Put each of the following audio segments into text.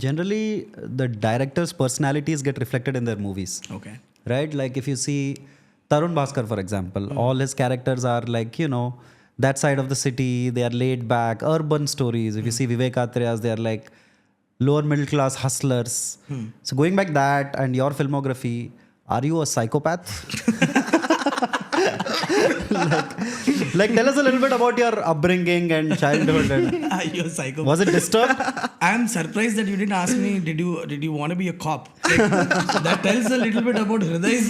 Generally, the directors' personalities get reflected in their movies. Okay. Right? Like if you see Tarun Bhaskar, for example, all his characters are like, that side of the city, they are laid back, urban stories. If you see Vivek Atreyas, they are like lower middle class hustlers. So going back that and your filmography, are you a psychopath? like tell us a little bit about your upbringing and childhood. And You're a psycho. was it disturbed? I'm surprised that you didn't ask me, did you want to be a cop? Like, that tells a little bit about Hriday's.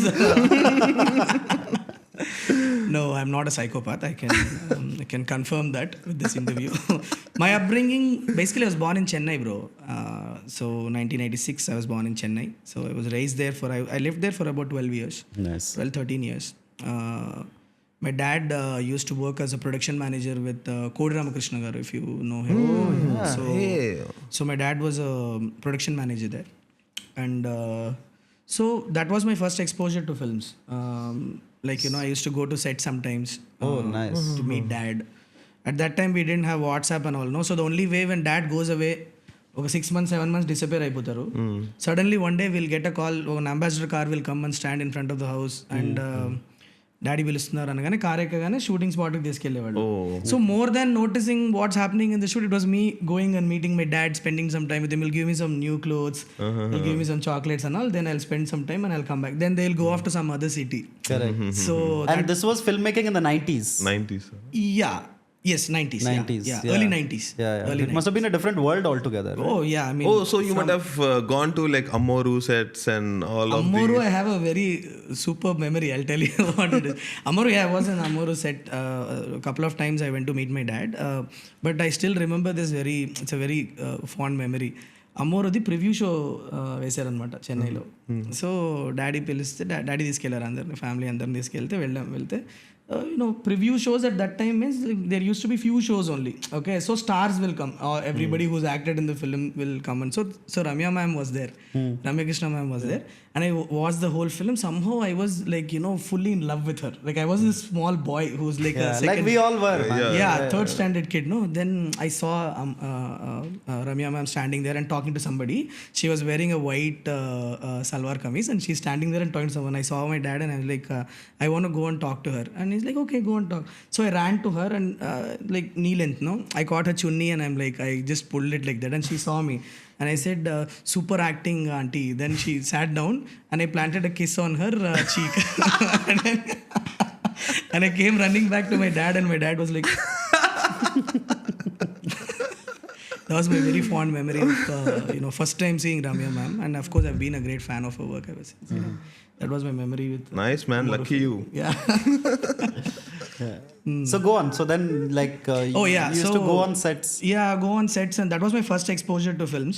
No, I'm not a psychopath. I can confirm that with this interview. My upbringing, basically I was born in Chennai, bro. So 1986, I was born in Chennai. So I was raised there I lived there for about 12 years. Nice. 12, 13 years. My dad used to work as a production manager with Ramya Krishna, if you know him. So my dad was a production manager there. And so that was my first exposure to films. I used to go to set sometimes nice. to meet dad. At that time, we didn't have WhatsApp and all. No, so the only way when dad goes away, 6 months, 7 months disappear అయిపోతారు. Suddenly one day we'll get a call, an ambassador car will come and stand in front of the house and daddy పిలుస్తున్నారు అనగానే car ఎక్కగానే shooting స్పాట్కి తీసుకెళ్లేవాళ్ళు. So more than noticing what's happening in the shoot, it was me going and meeting my dad, spending some time with him, will give me some new clothes, will give me some chocolates and all, then I'll spend some time and I'll come back, then they will go off to some other city. So and this was filmmaking in the 90s. Yeah. Yes, 90s. Yeah. Early 90s. Yeah. It must have been a different world altogether. Right? Oh, yeah. I mean, so you might have gone to like Ammoru sets and all of these. Ammoru, I have a very superb memory. I'll tell you what it is. Ammoru, I was in Ammoru set a couple of times. I went to meet my dad. But I still remember this it's a very fond memory. అమ్మోరుది preview show వేశారనమాట చెన్నైలో. So daddy పిలిస్తే daddy తీసుకెళ్లారు అందరిని, family అందరిని వెళ్తే preview shows at that time means there used to be few shows only. Okay, so stars will come, or everybody who's acted in the film will come, and so Ramya ma'am was there, Ramya Krishna ma'am was there, and I watched the whole film. Somehow I was like fully in love with her. Like I was this small boy who's like a second, like we all were. Third standard kid. No, then I saw Ramya ma'am standing there and talking to somebody. She was wearing a white salwar kameez and she's standing there and talking to someone. I saw my dad and I was like, I want to go and talk to her, and he's like, okay, go and talk. So I ran to her and like knee length, no, I caught her chunni and I'm like, I just pulled it like that, and she saw me and I said, super acting auntie. Then she sat down and I planted a kiss on her cheek and I came running back to my dad and my dad was like that was my very fond memory of first time seeing Ramya ma'am, and of course I've been a great fan of her work ever since. That was my memory with nice man, lucky you. Yeah. So go on. So then you used to go on sets. Yeah, go on sets, and that was my first exposure to films.